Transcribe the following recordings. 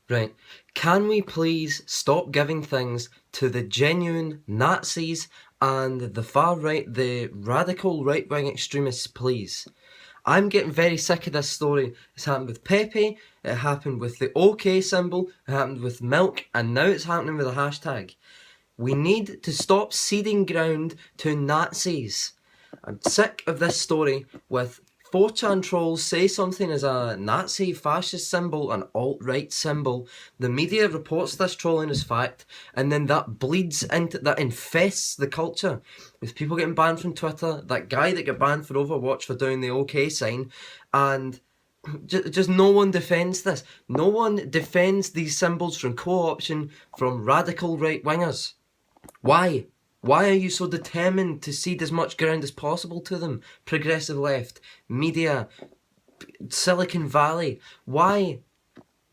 Right. Can we please stop giving things to the genuine Nazis and the far right, the radical right-wing extremists, please? I'm getting very sick of this story. It's happened with Pepe, it happened with the OK symbol, it happened with milk, and now it's happening with a hashtag. We need to stop ceding ground to Nazis. I'm sick of this story with 4chan trolls say something as a Nazi fascist symbol, an alt-right symbol. The media reports this trolling as fact, and then that bleeds into, that infests the culture. With people getting banned from Twitter, that guy that got banned for Overwatch for doing the OK sign, and just no one defends this. No one defends these symbols from co-option from radical right-wingers. Why? Why are you so determined to cede as much ground as possible to them? Progressive left, media, Silicon Valley. Why?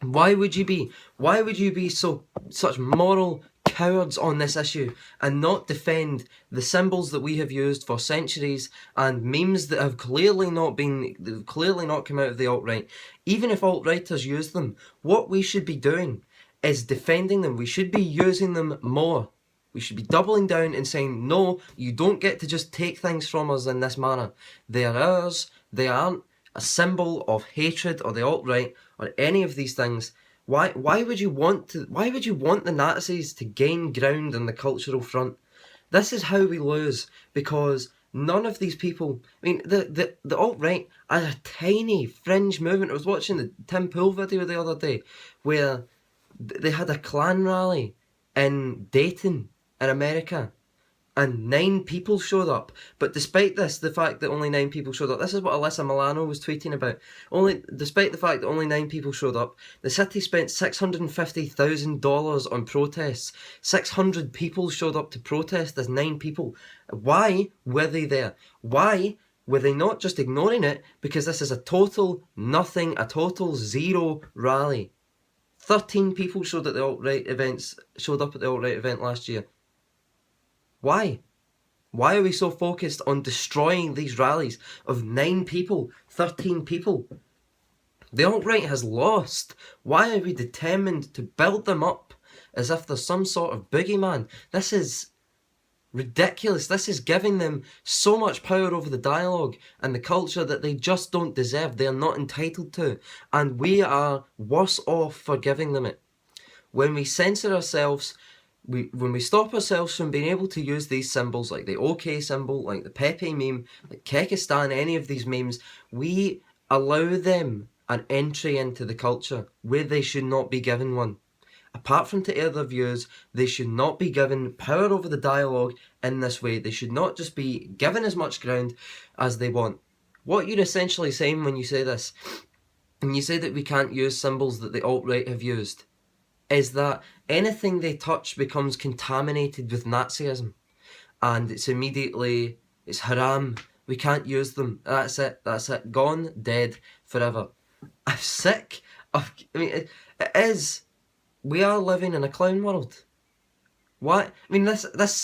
Why would you be? Why would you be such moral cowards on this issue and not defend the symbols that we have used for centuries and memes that have clearly not come out of the alt-right? Even if alt-righters use them, what we should be doing is defending them. We should be using them more. We should be doubling down and saying, no, you don't get to just take things from us in this manner. They are ours. They aren't a symbol of hatred or the alt-right or any of these things. Why would you want the Nazis to gain ground on the cultural front? This is how we lose, because none of these people, I mean, the alt-right are a tiny fringe movement. I was watching the Tim Pool video the other day where they had a Klan rally in Dayton in America, and 9 people showed up. But despite this, the fact that only 9 people showed up, this is what Alyssa Milano was tweeting about. Despite the fact that only 9 people showed up, the city spent $650,000 on protests. 600 people showed up to protest as 9 people. Why were they there? Why were they not just ignoring it? Because this is a total nothing, a total zero rally. 13 people showed up at the alt-right event last year. Why? Why are we so focused on destroying these rallies of 9 people, 13 people? The alt-right has lost. Why are we determined to build them up as if they're some sort of boogeyman? This is ridiculous. This is giving them so much power over the dialogue and the culture that they just don't deserve. They are not entitled to. And we are worse off for giving them it. When we censor ourselves, when we stop ourselves from being able to use these symbols, like the OK symbol, like the Pepe meme, like Kekistan, any of these memes, we allow them an entry into the culture where they should not be given one. Apart from to air their views, they should not be given power over the dialogue in this way. They should not just be given as much ground as they want. What you're essentially saying when you say this, and you say that we can't use symbols that the alt-right have used, is that anything they touch becomes contaminated with Nazism, and it's haram, we can't use them, that's it, gone, dead, forever. I'm sick of, it is, we are living in a clown world. Why? I mean,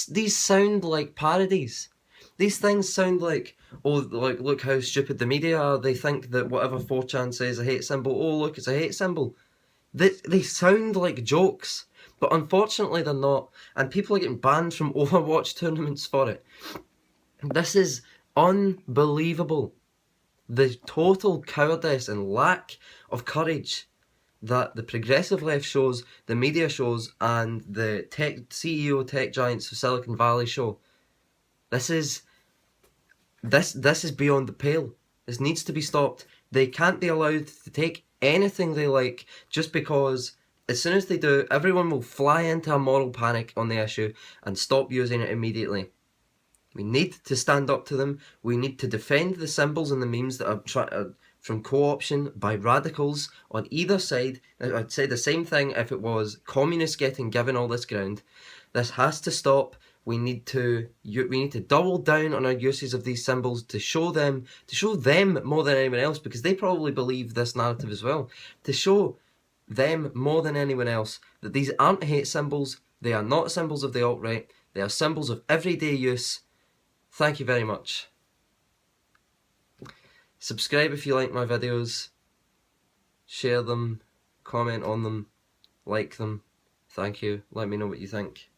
these sound like parodies. These things sound like, oh, like, look how stupid the media are, they think that whatever 4chan says a hate symbol, oh look, it's a hate symbol. They sound like jokes, but unfortunately they're not, and people are getting banned from Overwatch tournaments for it. This is unbelievable. The total cowardice and lack of courage that the progressive left shows, the media shows, and the CEO tech giants of Silicon Valley show. This is beyond the pale. This needs to be stopped. They can't be allowed to take anything they like just because as soon as they do, everyone will fly into a moral panic on the issue and stop using it immediately. We need to stand up to them. We need to defend the symbols and the memes that are from co-option by radicals on either side. I'd say the same thing if it was communists getting given all this ground. This has to stop. We need to double down on our uses of these symbols to show them more than anyone else, because they probably believe this narrative as well. To show them more than anyone else that these aren't hate symbols. They are not symbols of the alt-right. They are symbols of everyday use. Thank you very much. Subscribe if you like my videos. Share them. Comment on them. like them. Thank you. Let me know what you think.